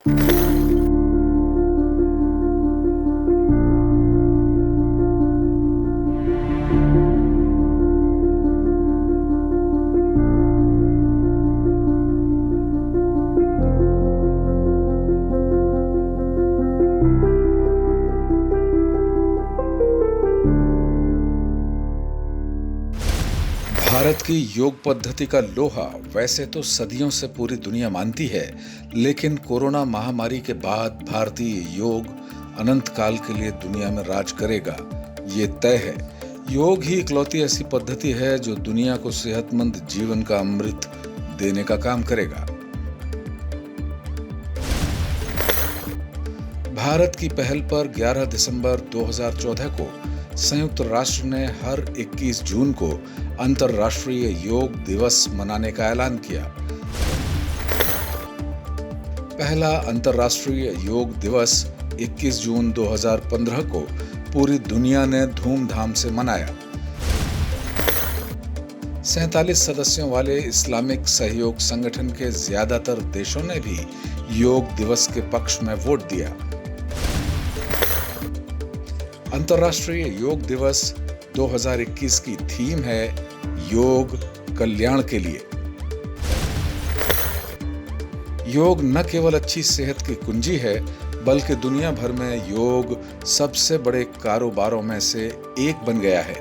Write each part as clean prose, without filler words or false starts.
भारत की योग पद्धति का लोहा वैसे तो सदियों से पूरी दुनिया मानती है, लेकिन कोरोना महामारी के बाद भारतीय योग अनंत काल के लिए दुनिया में राज करेगा, ये तय है। योग ही इकलौती ऐसी पद्धति है जो दुनिया को सेहतमंद जीवन का अमृत देने का काम करेगा। भारत की पहल पर 11 दिसंबर 2014 को संयुक्त राष्ट्र ने हर 21 जून को अंतर्राष्ट्रीय योग दिवस मनाने का ऐलान किया। पहला अंतर्राष्ट्रीय योग दिवस 21 जून 2015 को पूरी दुनिया ने धूमधाम से मनाया। 47 सदस्यों वाले इस्लामिक सहयोग संगठन के ज्यादातर देशों ने भी योग दिवस के पक्ष में वोट दिया। अंतर्राष्ट्रीय योग दिवस 2021 की थीम है योग कल्याण के लिए। योग न केवल अच्छी सेहत की कुंजी है, बल्कि दुनिया भर में योग सबसे बड़े कारोबारों में से एक बन गया है।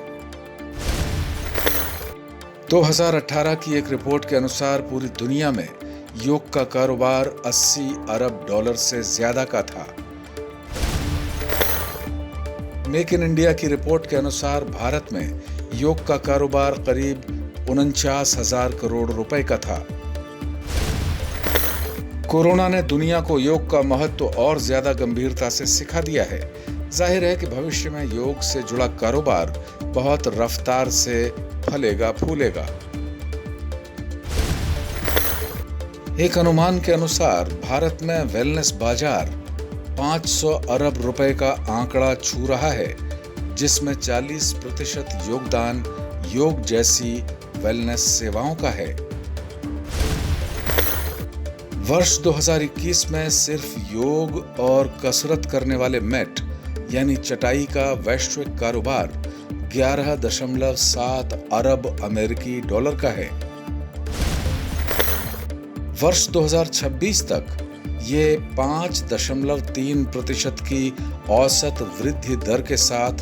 2018 की एक रिपोर्ट के अनुसार पूरी दुनिया में योग का कारोबार 80 अरब डॉलर से ज्यादा का था। मेक इन इंडिया की रिपोर्ट के अनुसार भारत में योग का कारोबार करीब 49,000 करोड़ रुपए का था। कोरोना ने दुनिया को योग का महत्व और ज्यादा गंभीरता से सिखा दिया है। जाहिर है कि भविष्य में योग से जुड़ा कारोबार बहुत रफ्तार से फलेगा फूलेगा। एक अनुमान के अनुसार भारत में वेलनेस बाजार 500 अरब रुपए का आंकड़ा छू रहा है, जिसमें 40% योगदान योग जैसी वेलनेस सेवाओं का है। वर्ष 2021 में सिर्फ योग और कसरत करने वाले मैट यानी चटाई का वैश्विक कारोबार 11.7 अरब अमेरिकी डॉलर का है। वर्ष 2026 तक ये 5.3% की औसत वृद्धि दर के साथ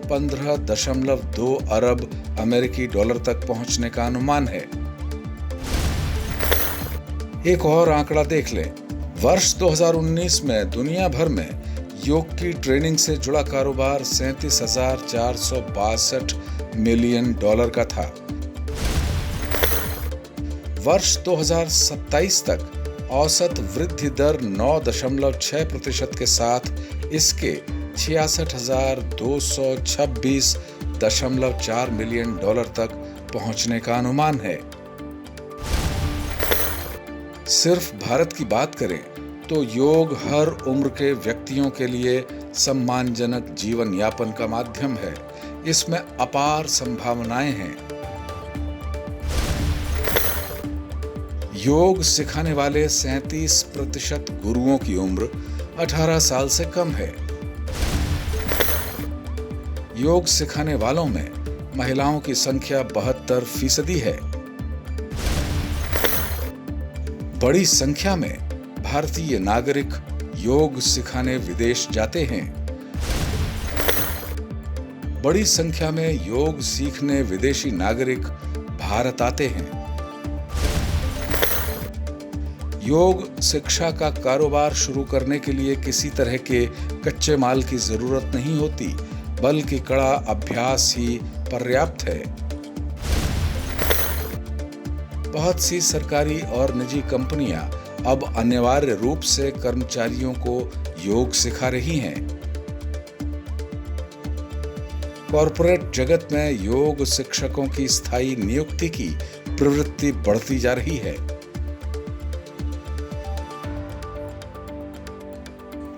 15.2 अरब अमेरिकी डॉलर तक पहुंचने का अनुमान है। एक और आंकड़ा देख लें। वर्ष 2019 में दुनिया भर में योग की ट्रेनिंग से जुड़ा कारोबार 37,462 मिलियन डॉलर का था। वर्ष 2027 तक औसत वृद्धि दर 9.6% के साथ इसके 66,226.4 मिलियन डॉलर तक पहुंचने का अनुमान है। सिर्फ भारत की बात करें तो योग हर उम्र के व्यक्तियों के लिए सम्मानजनक जीवन यापन का माध्यम है। इसमें अपार संभावनाएं हैं। योग सिखाने वाले 37% गुरुओं की उम्र 18 साल से कम है। योग सिखाने वालों में महिलाओं की संख्या 72% है। बड़ी संख्या में भारतीय नागरिक योग सिखाने विदेश जाते हैं। बड़ी संख्या में योग सीखने विदेशी नागरिक भारत आते हैं। योग शिक्षा का कारोबार शुरू करने के लिए किसी तरह के कच्चे माल की जरूरत नहीं होती, बल्कि कड़ा अभ्यास ही पर्याप्त है। बहुत सी सरकारी और निजी कंपनियां अब अनिवार्य रूप से कर्मचारियों को योग सिखा रही हैं। कॉरपोरेट जगत में योग शिक्षकों की स्थायी नियुक्ति की प्रवृत्ति बढ़ती जा रही है।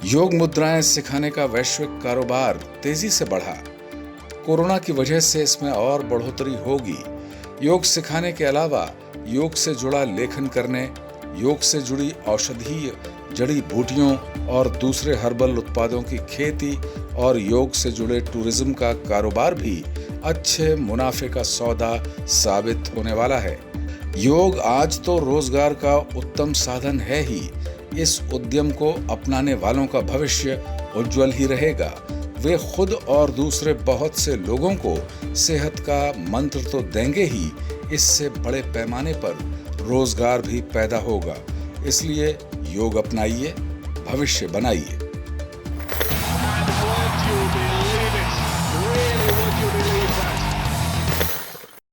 योग मुद्राएं सिखाने का वैश्विक कारोबार तेजी से बढ़ा। कोरोना की वजह से इसमें और बढ़ोतरी होगी। योग सिखाने के अलावा योग से जुड़ा लेखन करने, योग से जुड़ी औषधीय जड़ी बूटियों और दूसरे हर्बल उत्पादों की खेती और योग से जुड़े टूरिज्म का कारोबार भी अच्छे मुनाफे का सौदा साबित होने वाला है। योग आज तो रोजगार का उत्तम साधन है ही, इस उद्यम को अपनाने वालों का भविष्य उज्जवल ही रहेगा। वे खुद और दूसरे बहुत से लोगों को सेहत का मंत्र तो देंगे ही, इससे बड़े पैमाने पर रोजगार भी पैदा होगा। इसलिए योग अपनाइए, भविष्य बनाइए।